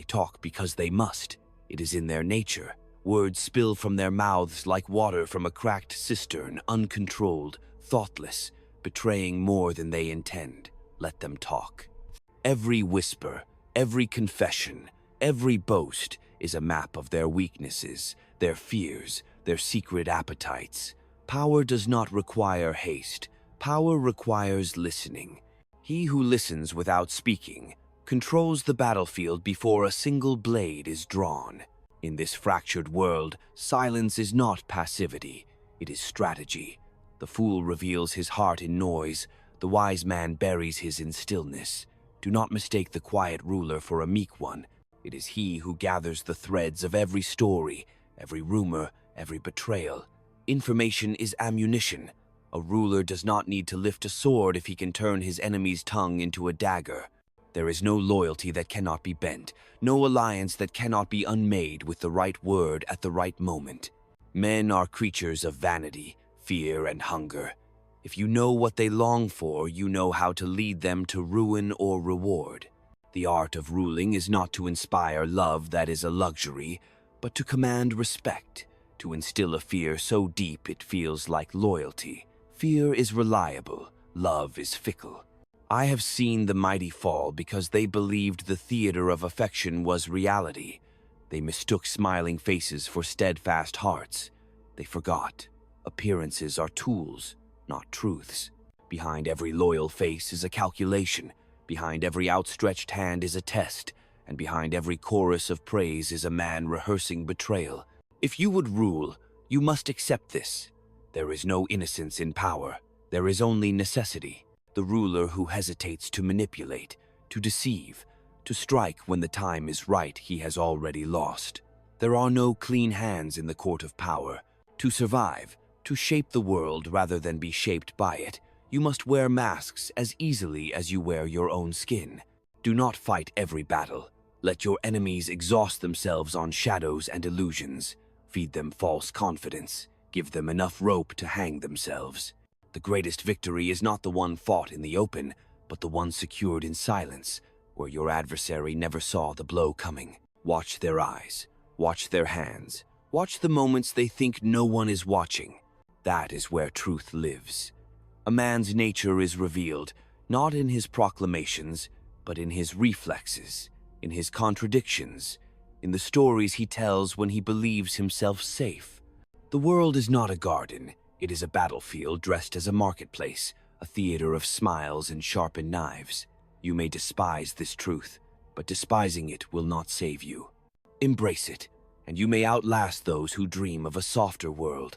They talk because they must. It is in their nature. Words spill from their mouths like water from a cracked cistern, uncontrolled, thoughtless, betraying more than they intend. Let them talk. Every whisper, every confession, every boast is a map of their weaknesses, their fears, their secret appetites. Power does not require haste. Power requires listening. He who listens without speaking controls the battlefield before a single blade is drawn. In this fractured world, silence is not passivity, it is strategy. The fool reveals his heart in noise, the wise man buries his in stillness. Do not mistake the quiet ruler for a meek one. It is he who gathers the threads of every story, every rumor, every betrayal. Information is ammunition. A ruler does not need to lift a sword if he can turn his enemy's tongue into a dagger. There is no loyalty that cannot be bent, no alliance that cannot be unmade with the right word at the right moment. Men are creatures of vanity, fear, and hunger. If you know what they long for, you know how to lead them to ruin or reward. The art of ruling is not to inspire love that is a luxury, but to command respect, to instill a fear so deep it feels like loyalty. Fear is reliable, love is fickle. I have seen the mighty fall because they believed the theater of affection was reality. They mistook smiling faces for steadfast hearts. They forgot. Appearances are tools, not truths. Behind every loyal face is a calculation. Behind every outstretched hand is a test. And behind every chorus of praise is a man rehearsing betrayal. If you would rule, you must accept this. There is no innocence in power. There is only necessity. The ruler who hesitates to manipulate, to deceive, to strike when the time is right, he has already lost. There are no clean hands in the court of power. To survive, to shape the world rather than be shaped by it, you must wear masks as easily as you wear your own skin. Do not fight every battle. Let your enemies exhaust themselves on shadows and illusions. Feed them false confidence. Give them enough rope to hang themselves. The greatest victory is not the one fought in the open, but the one secured in silence, where your adversary never saw the blow coming. Watch their eyes. Watch their hands. Watch the moments they think no one is watching. That is where truth lives. A man's nature is revealed, not in his proclamations, but in his reflexes, in his contradictions, in the stories he tells when he believes himself safe. The world is not a garden. It is a battlefield dressed as a marketplace, a theater of smiles and sharpened knives. You may despise this truth, but despising it will not save you. Embrace it, and you may outlast those who dream of a softer world.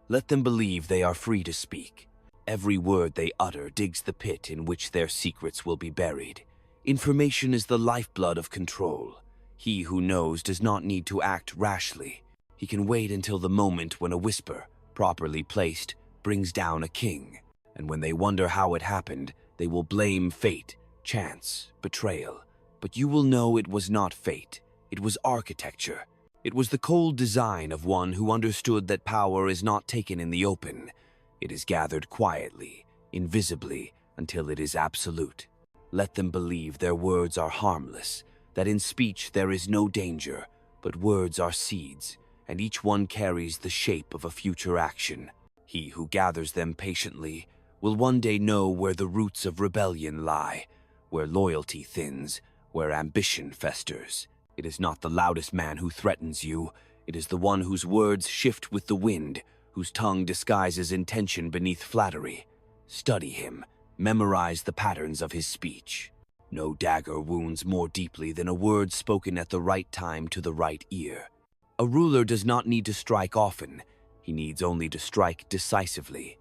Let them believe they are free to speak. Every word they utter digs the pit in which their secrets will be buried. Information is the lifeblood of control. He who knows does not need to act rashly. He can wait until the moment when a whisper, properly placed, brings down a king. And when they wonder how it happened, they will blame fate, chance, betrayal. But you will know it was not fate. It was architecture. It was the cold design of one who understood that power is not taken in the open. It is gathered quietly, invisibly, until it is absolute. Let them believe their words are harmless, that in speech there is no danger, but words are seeds, and each one carries the shape of a future action. He who gathers them patiently will one day know where the roots of rebellion lie, where loyalty thins, where ambition festers. It is not the loudest man who threatens you. It is the one whose words shift with the wind, whose tongue disguises intention beneath flattery. Study him. Memorize the patterns of his speech. No dagger wounds more deeply than a word spoken at the right time to the right ear. A ruler does not need to strike often. He needs only to strike decisively.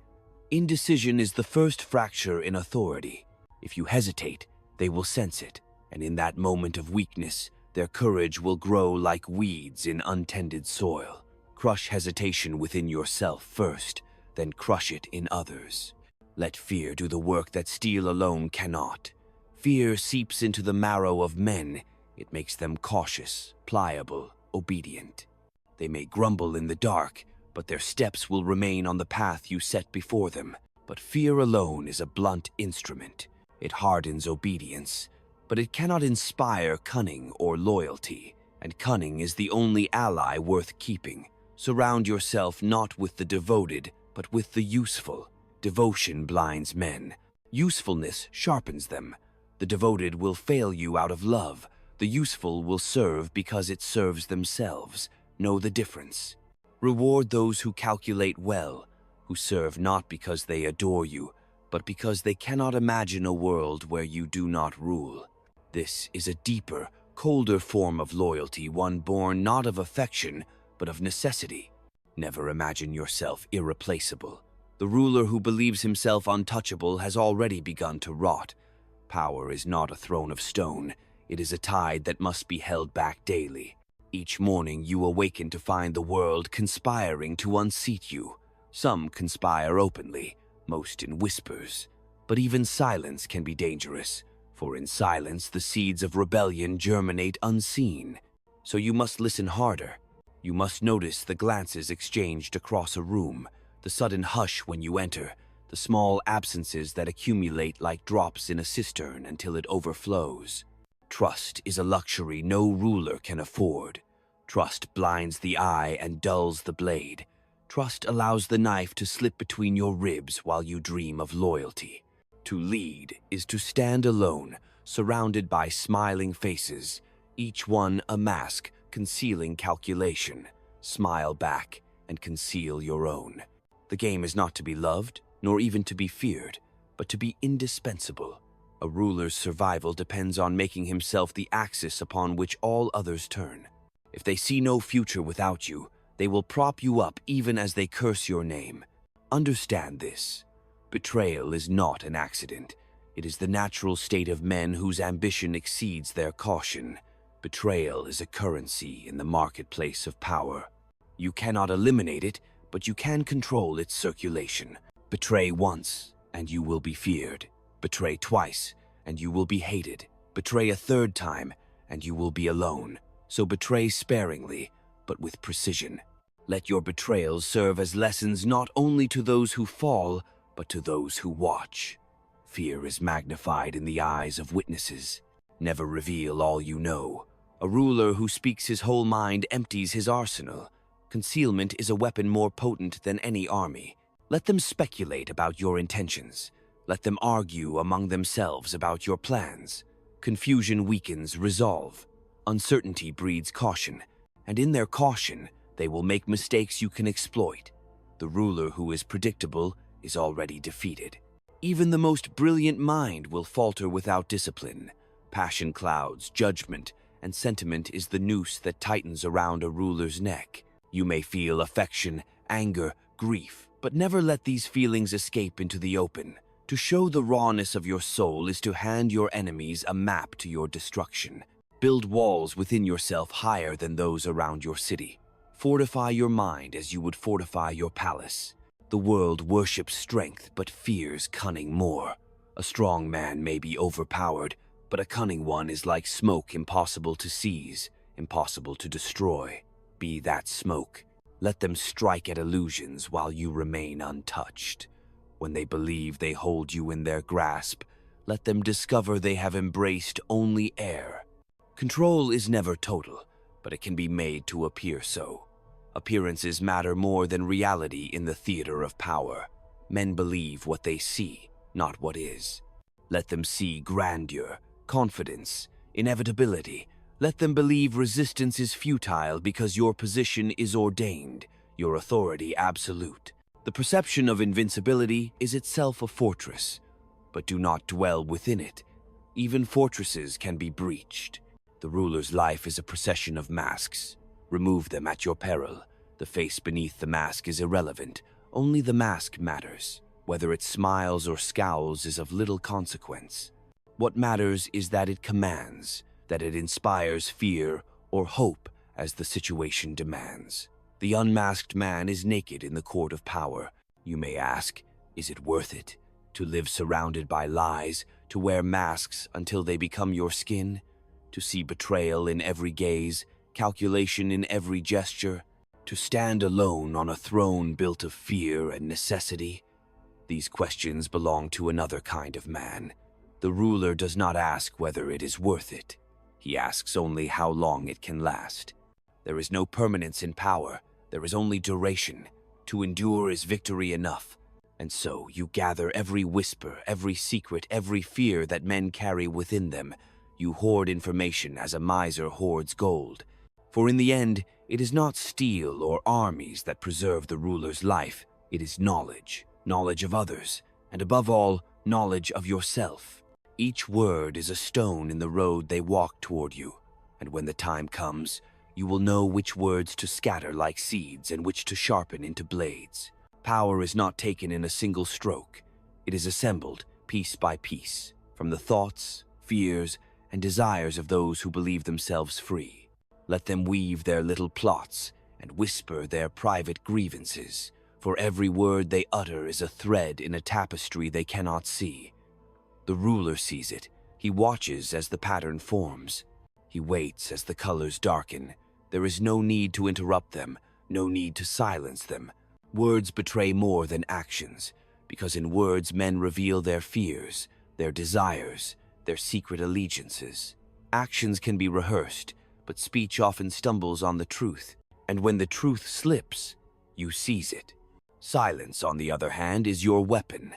Indecision is the first fracture in authority. If you hesitate, they will sense it, and in that moment of weakness, their courage will grow like weeds in untended soil. Crush hesitation within yourself first, then crush it in others. Let fear do the work that steel alone cannot. Fear seeps into the marrow of men. It makes them cautious, pliable, obedient. They may grumble in the dark, but their steps will remain on the path you set before them. But fear alone is a blunt instrument. It hardens obedience. but it cannot inspire cunning or loyalty, and cunning is the only ally worth keeping. Surround yourself not with the devoted, but with the useful. Devotion blinds men. Usefulness sharpens them. The devoted will fail you out of love. The useful will serve because it serves themselves. Know the difference. Reward those who calculate well, who serve not because they adore you, but because they cannot imagine a world where you do not rule. This is a deeper, colder form of loyalty, one born not of affection, but of necessity. Never imagine yourself irreplaceable. The ruler who believes himself untouchable has already begun to rot. Power is not a throne of stone. It is a tide that must be held back daily. Each morning you awaken to find the world conspiring to unseat you. Some conspire openly, most in whispers. But even silence can be dangerous, for in silence the seeds of rebellion germinate unseen. So you must listen harder. You must notice the glances exchanged across a room, the sudden hush when you enter, the small absences that accumulate like drops in a cistern until it overflows. Trust is a luxury no ruler can afford. Trust blinds the eye and dulls the blade. Trust allows the knife to slip between your ribs while you dream of loyalty. To lead is to stand alone, surrounded by smiling faces, each one a mask concealing calculation. Smile back and conceal your own. The game is not to be loved, nor even to be feared, but to be indispensable. A ruler's survival depends on making himself the axis upon which all others turn. If they see no future without you, they will prop you up even as they curse your name. Understand this. Betrayal is not an accident. It is the natural state of men whose ambition exceeds their caution. Betrayal is a currency in the marketplace of power. You cannot eliminate it, but you can control its circulation. Betray once, and you will be feared. Betray twice, and you will be hated. Betray a third time, and you will be alone. So betray sparingly, but with precision. Let your betrayals serve as lessons not only to those who fall, but to those who watch. Fear is magnified in the eyes of witnesses. Never reveal all you know. A ruler who speaks his whole mind empties his arsenal. Concealment is a weapon more potent than any army. Let them speculate about your intentions. Let them argue among themselves about your plans. Confusion weakens resolve. Uncertainty breeds caution, and in their caution, they will make mistakes you can exploit. The ruler who is predictable is already defeated. Even the most brilliant mind will falter without discipline. Passion clouds judgment, and sentiment is the noose that tightens around a ruler's neck. You may feel affection, anger, grief, but never let these feelings escape into the open. To show the rawness of your soul is to hand your enemies a map to your destruction. Build walls within yourself higher than those around your city. Fortify your mind as you would fortify your palace. The world worships strength but fears cunning more. A strong man may be overpowered, but a cunning one is like smoke impossible to seize, impossible to destroy. Be that smoke. Let them strike at illusions while you remain untouched. When they believe they hold you in their grasp, let them discover they have embraced only air. Control is never total, but it can be made to appear so. Appearances matter more than reality in the theater of power. Men believe what they see, not what is. Let them see grandeur, confidence, inevitability. Let them believe resistance is futile because your position is ordained, your authority absolute. The perception of invincibility is itself a fortress, but do not dwell within it. Even fortresses can be breached. The ruler's life is a procession of masks. Remove them at your peril. The face beneath the mask is irrelevant. Only the mask matters. Whether it smiles or scowls is of little consequence. What matters is that it commands, that it inspires fear or hope as the situation demands. The unmasked man is naked in the court of power. You may ask, is it worth it? To live surrounded by lies, to wear masks until they become your skin? To see betrayal in every gaze, calculation in every gesture? To stand alone on a throne built of fear and necessity? These questions belong to another kind of man, The ruler does not ask whether it is worth it. He asks only how long it can last. There is no permanence in power. There is only duration. To endure is victory enough. And so you gather every whisper, every secret, every fear that men carry within them. You hoard information as a miser hoards gold. For in the end, it is not steel or armies that preserve the ruler's life. It is knowledge, knowledge of others, and above all, knowledge of yourself. Each word is a stone in the road they walk toward you, and when the time comes, you will know which words to scatter like seeds and which to sharpen into blades. Power is not taken in a single stroke. It is assembled, piece by piece, from the thoughts, fears, and desires of those who believe themselves free. Let them weave their little plots and whisper their private grievances, for every word they utter is a thread in a tapestry they cannot see. The ruler sees it. He watches as the pattern forms. He waits as the colors darken. There is no need to interrupt them, no need to silence them. Words betray more than actions, because in words men reveal their fears, their desires, their secret allegiances. Actions can be rehearsed, but speech often stumbles on the truth, and when the truth slips, you seize it. Silence, on the other hand, is your weapon.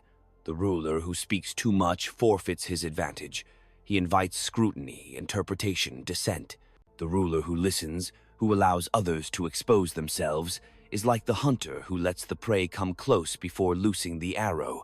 The ruler who speaks too much forfeits his advantage. He invites scrutiny, interpretation, dissent. The ruler who listens, who allows others to expose themselves, is like the hunter who lets the prey come close before loosing the arrow.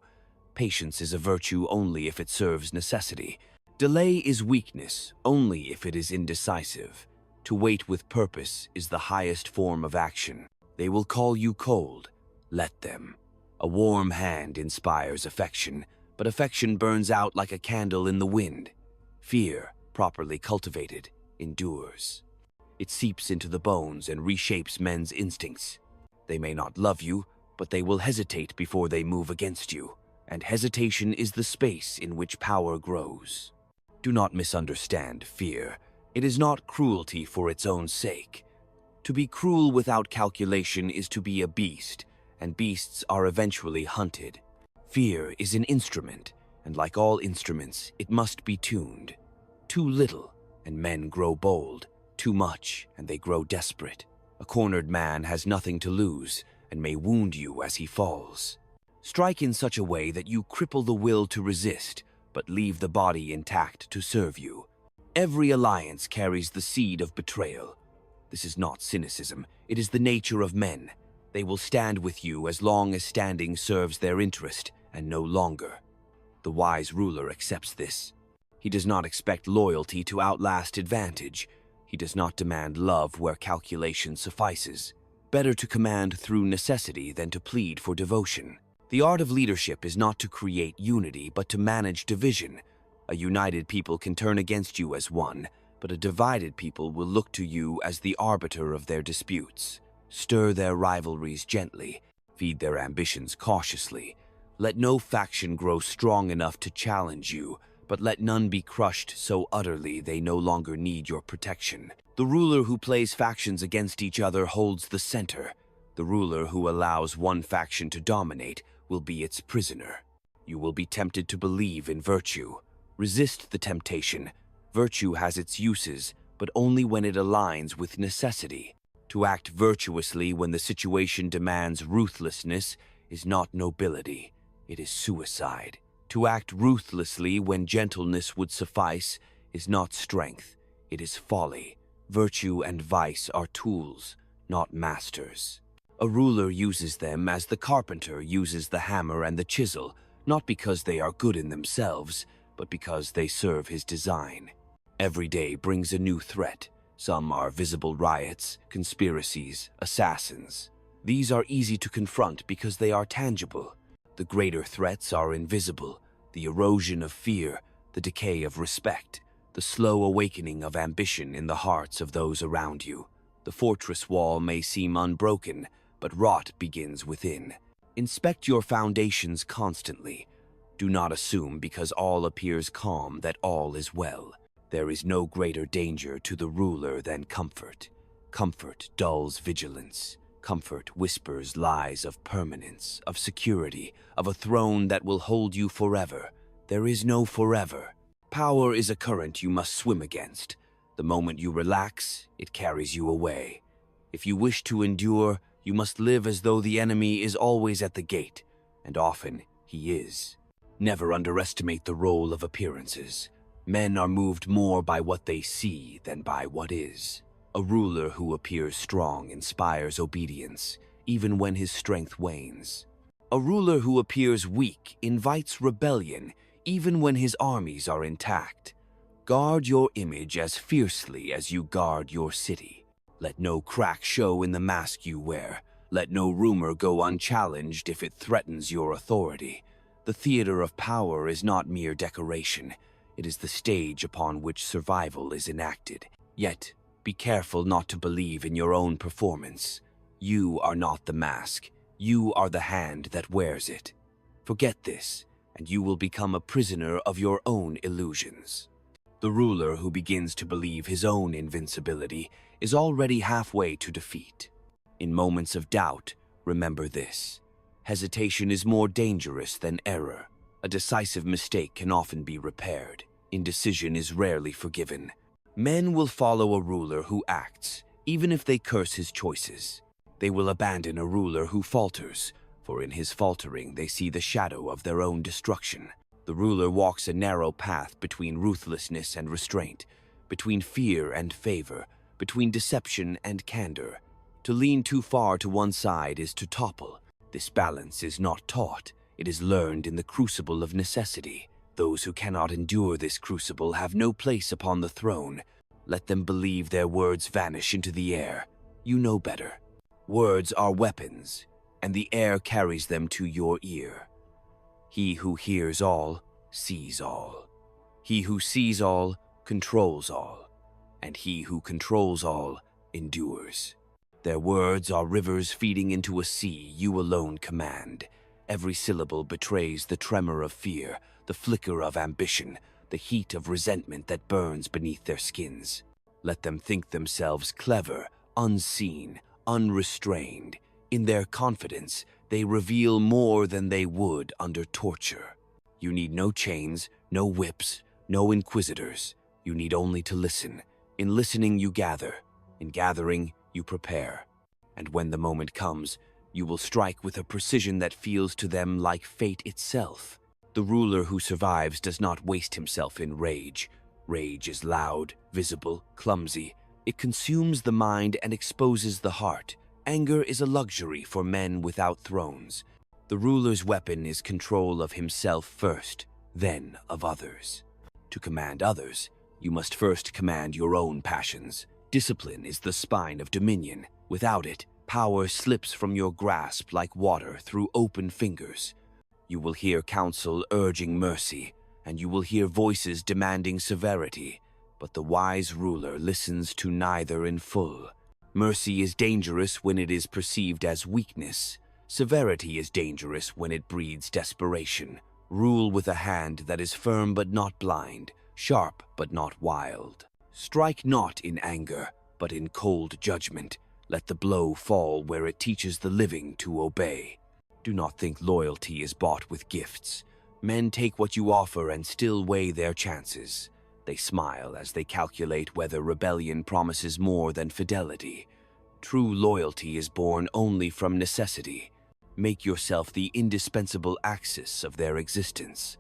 Patience is a virtue only if it serves necessity. Delay is weakness only if it is indecisive. To wait with purpose is the highest form of action. They will call you cold. Let them. A warm hand inspires affection, but affection burns out like a candle in the wind. Fear, properly cultivated, endures. It seeps into the bones and reshapes men's instincts. They may not love you, but they will hesitate before they move against you, and hesitation is the space in which power grows. Do not misunderstand fear. It is not cruelty for its own sake. To be cruel without calculation is to be a beast, and beasts are eventually hunted. Fear is an instrument, and like all instruments, it must be tuned. Too little, and men grow bold. Too much, and they grow desperate. A cornered man has nothing to lose, and may wound you as he falls. Strike in such a way that you cripple the will to resist, but leave the body intact to serve you. Every alliance carries the seed of betrayal. This is not cynicism, it is the nature of men. They will stand with you as long as standing serves their interest, and no longer. The wise ruler accepts this. He does not expect loyalty to outlast advantage. He does not demand love where calculation suffices. Better to command through necessity than to plead for devotion. The art of leadership is not to create unity, but to manage division. A united people can turn against you as one, but a divided people will look to you as the arbiter of their disputes. Stir their rivalries gently, feed their ambitions cautiously. Let no faction grow strong enough to challenge you, but let none be crushed so utterly they no longer need your protection. The ruler who plays factions against each other holds the center. The ruler who allows one faction to dominate will be its prisoner. You will be tempted to believe in virtue. Resist the temptation. Virtue has its uses, but only when it aligns with necessity. To act virtuously when the situation demands ruthlessness is not nobility, it is suicide. To act ruthlessly when gentleness would suffice is not strength, it is folly. Virtue and vice are tools, not masters. A ruler uses them as the carpenter uses the hammer and the chisel, not because they are good in themselves, but because they serve his design. Every day brings a new threat. Some are visible riots, conspiracies, assassins. These are easy to confront because they are tangible. The greater threats are invisible, the erosion of fear, the decay of respect, the slow awakening of ambition in the hearts of those around you. The fortress wall may seem unbroken, but rot begins within. Inspect your foundations constantly. Do not assume because all appears calm that all is well. There is no greater danger to the ruler than comfort. Comfort dulls vigilance. Comfort whispers lies of permanence, of security, of a throne that will hold you forever. There is no forever. Power is a current you must swim against. The moment you relax, it carries you away. If you wish to endure, you must live as though the enemy is always at the gate, and often he is. Never underestimate the role of appearances. Men are moved more by what they see than by what is. A ruler who appears strong inspires obedience, even when his strength wanes. A ruler who appears weak invites rebellion, even when his armies are intact. Guard your image as fiercely as you guard your city. Let no crack show in the mask you wear. Let no rumor go unchallenged if it threatens your authority. The theater of power is not mere decoration. It is the stage upon which survival is enacted. Yet, be careful not to believe in your own performance. You are not the mask. You are the hand that wears it. Forget this, and you will become a prisoner of your own illusions. The ruler who begins to believe his own invincibility is already halfway to defeat. In moments of doubt, remember this. Hesitation is more dangerous than error. A decisive mistake can often be repaired. Indecision is rarely forgiven. Men will follow a ruler who acts, even if they curse his choices. They will abandon a ruler who falters, for in his faltering they see the shadow of their own destruction. The ruler walks a narrow path between ruthlessness and restraint, between fear and favor, between deception and candor. To lean too far to one side is to topple. This balance is not taught. It is learned in the crucible of necessity. Those who cannot endure this crucible have no place upon the throne. Let them believe their words vanish into the air. You know better. Words are weapons, and the air carries them to your ear. He who hears all, sees all. He who sees all, controls all. And he who controls all, endures. Their words are rivers feeding into a sea you alone command. Every syllable betrays the tremor of fear, the flicker of ambition, the heat of resentment that burns beneath their skins. Let them think themselves clever, unseen, unrestrained. In their confidence, they reveal more than they would under torture. You need no chains, no whips, no inquisitors. You need only to listen. In listening, you gather. In gathering, you prepare. And when the moment comes, you will strike with a precision that feels to them like fate itself. The ruler who survives does not waste himself in rage. Rage is loud, visible, clumsy. It consumes the mind and exposes the heart. Anger is a luxury for men without thrones. The ruler's weapon is control of himself first, then of others. To command others, you must first command your own passions. Discipline is the spine of dominion. Without it, power slips from your grasp like water through open fingers. You will hear counsel urging mercy, and you will hear voices demanding severity, but the wise ruler listens to neither in full. Mercy is dangerous when it is perceived as weakness. Severity is dangerous when it breeds desperation. Rule with a hand that is firm but not blind, sharp but not wild. Strike not in anger, but in cold judgment. Let the blow fall where it teaches the living to obey. Do not think loyalty is bought with gifts. Men take what you offer and still weigh their chances. They smile as they calculate whether rebellion promises more than fidelity. True loyalty is born only from necessity. Make yourself the indispensable axis of their existence.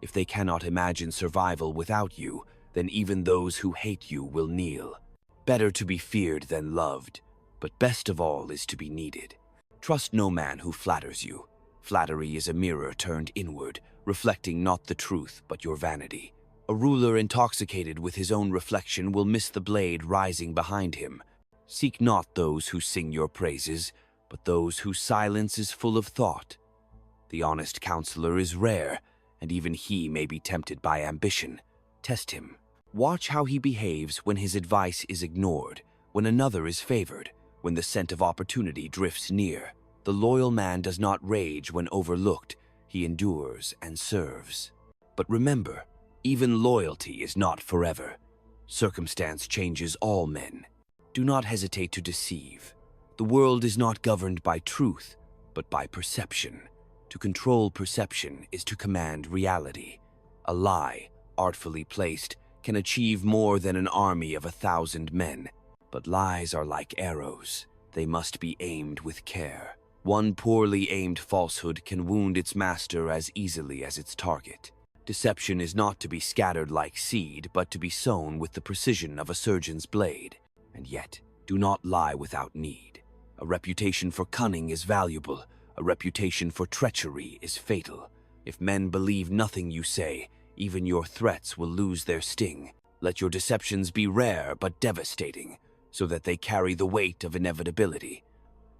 If they cannot imagine survival without you, then even those who hate you will kneel. Better to be feared than loved, but best of all is to be needed. Trust no man who flatters you. Flattery is a mirror turned inward, reflecting not the truth but your vanity. A ruler intoxicated with his own reflection will miss the blade rising behind him. Seek not those who sing your praises, but those whose silence is full of thought. The honest counselor is rare, and even he may be tempted by ambition. Test him. Watch how he behaves when his advice is ignored, when another is favored, when the scent of opportunity drifts near. The loyal man does not rage when overlooked. He endures and serves. But remember, even loyalty is not forever. Circumstance changes all men. Do not hesitate to deceive. The world is not governed by truth, but by perception. To control perception is to command reality. A lie, artfully placed, can achieve more than an army of 1,000 men. But lies are like arrows. They must be aimed with care. One poorly aimed falsehood can wound its master as easily as its target. Deception is not to be scattered like seed, but to be sown with the precision of a surgeon's blade. And yet, do not lie without need. A reputation for cunning is valuable. A reputation for treachery is fatal. If men believe nothing you say, even your threats will lose their sting. Let your deceptions be rare but devastating, so that they carry the weight of inevitability.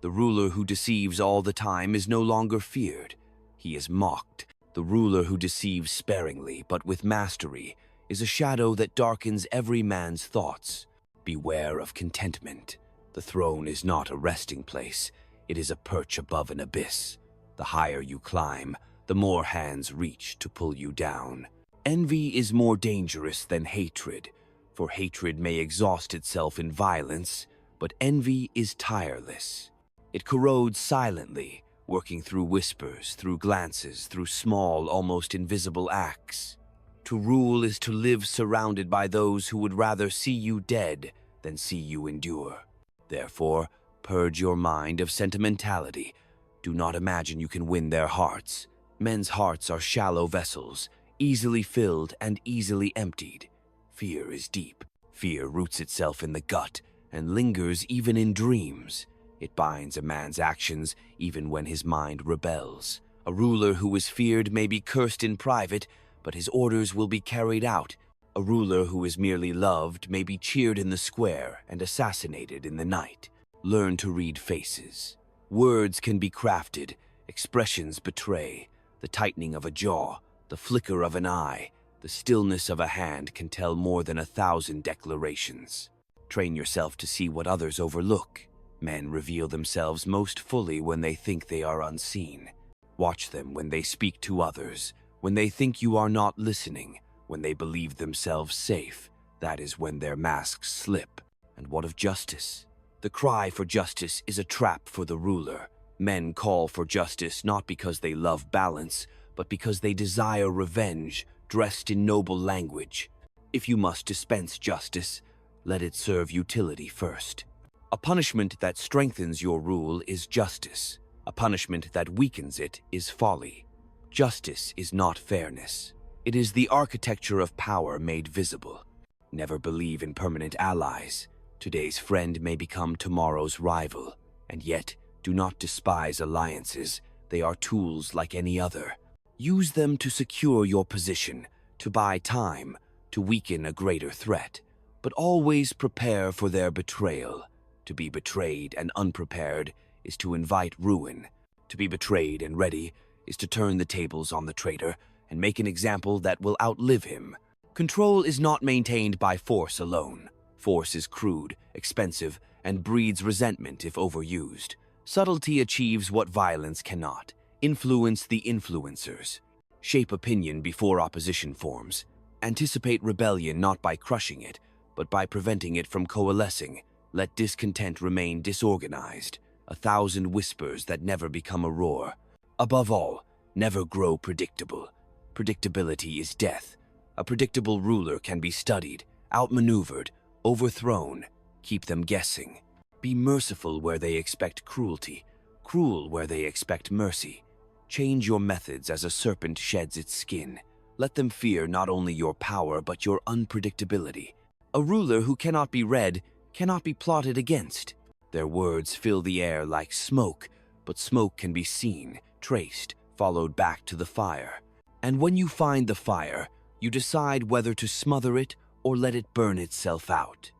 The ruler who deceives all the time is no longer feared. He is mocked. The ruler who deceives sparingly but with mastery is a shadow that darkens every man's thoughts. Beware of contentment. The throne is not a resting place. It is a perch above an abyss. The higher you climb, the more hands reach to pull you down. Envy is more dangerous than hatred, for hatred may exhaust itself in violence, but envy is tireless. It corrodes silently, working through whispers, through glances, through small, almost invisible acts. To rule is to live surrounded by those who would rather see you dead than see you endure. Therefore, purge your mind of sentimentality. Do not imagine you can win their hearts. Men's hearts are shallow vessels, easily filled and easily emptied. Fear is deep. Fear roots itself in the gut and lingers even in dreams. It binds a man's actions even when his mind rebels. A ruler who is feared may be cursed in private, but his orders will be carried out. A ruler who is merely loved may be cheered in the square and assassinated in the night. Learn to read faces. Words can be crafted. Expressions betray. The tightening of a jaw, the flicker of an eye, the stillness of a hand can tell more than 1,000 declarations. Train yourself to see what others overlook. Men reveal themselves most fully when they think they are unseen. Watch them when they speak to others, when they think you are not listening, when they believe themselves safe. That is when their masks slip. And what of justice? The cry for justice is a trap for the ruler. Men call for justice not because they love balance, but because they desire revenge, dressed in noble language. If you must dispense justice, let it serve utility first. A punishment that strengthens your rule is justice. A punishment that weakens it is folly. Justice is not fairness. It is the architecture of power made visible. Never believe in permanent allies. Today's friend may become tomorrow's rival. And yet, do not despise alliances. They are tools like any other. Use them to secure your position, to buy time, to weaken a greater threat. But always prepare for their betrayal. To be betrayed and unprepared is to invite ruin. To be betrayed and ready is to turn the tables on the traitor and make an example that will outlive him. Control is not maintained by force alone. Force is crude, expensive, and breeds resentment if overused. Subtlety achieves what violence cannot. Influence the influencers. Shape opinion before opposition forms. Anticipate rebellion not by crushing it, but by preventing it from coalescing. Let discontent remain disorganized, 1,000 whispers that never become a roar. Above all, never grow predictable. Predictability is death. A predictable ruler can be studied, outmaneuvered, overthrown. Keep them guessing. Be merciful where they expect cruelty, cruel where they expect mercy. Change your methods as a serpent sheds its skin. Let them fear not only your power but your unpredictability. A ruler who cannot be read cannot be plotted against. Their words fill the air like smoke, but smoke can be seen, traced, followed back to the fire. And when you find the fire, you decide whether to smother it or let it burn itself out.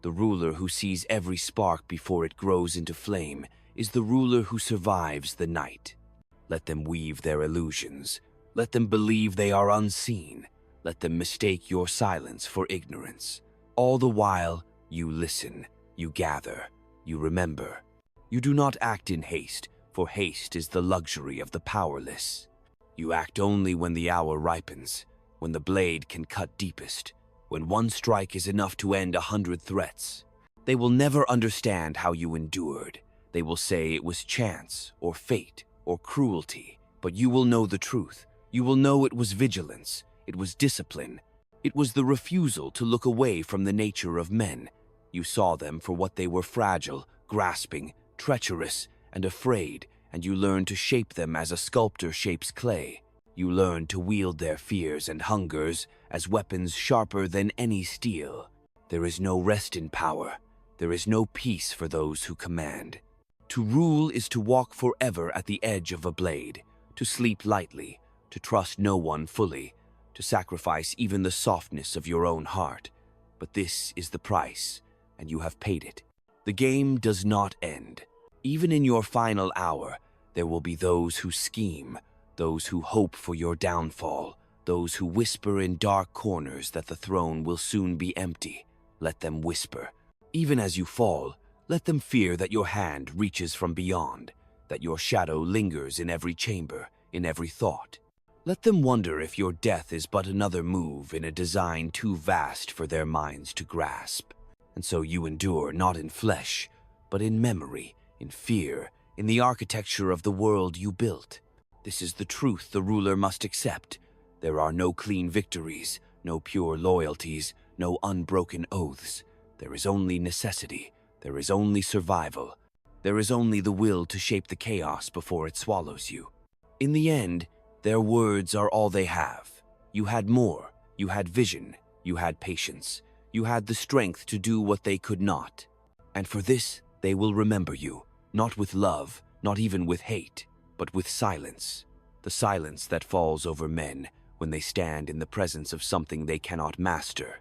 The ruler who sees every spark before it grows into flame is the ruler who survives the night. Let them weave their illusions. Let them believe they are unseen. Let them mistake your silence for ignorance. All the while, you listen, you gather, you remember. You do not act in haste, for haste is the luxury of the powerless. You act only when the hour ripens, when the blade can cut deepest, when one strike is enough to end 100 threats. They will never understand how you endured. They will say it was chance, or fate, or cruelty. But you will know the truth. You will know it was vigilance. It was discipline. It was the refusal to look away from the nature of men. You saw them for what they were: fragile, grasping, treacherous, and afraid, and you learned to shape them as a sculptor shapes clay. You learned to wield their fears and hungers as weapons sharper than any steel. There is no rest in power. There is no peace for those who command. To rule is to walk forever at the edge of a blade, to sleep lightly, to trust no one fully, to sacrifice even the softness of your own heart. But this is the price, and you have paid it. The game does not end. Even in your final hour, there will be those who scheme, those who hope for your downfall, those who whisper in dark corners that the throne will soon be empty. Let them whisper. Even as you fall, let them fear that your hand reaches from beyond, that your shadow lingers in every chamber, in every thought. Let them wonder if your death is but another move in a design too vast for their minds to grasp. And so you endure not in flesh, but in memory, in fear, in the architecture of the world you built. This is the truth the ruler must accept. There are no clean victories, no pure loyalties, no unbroken oaths. There is only necessity. There is only survival. There is only the will to shape the chaos before it swallows you. In the end, their words are all they have. You had more. You had vision. You had patience. You had the strength to do what they could not. And for this, they will remember you, not with love, not even with hate, but with silence. The silence that falls over men when they stand in the presence of something they cannot master.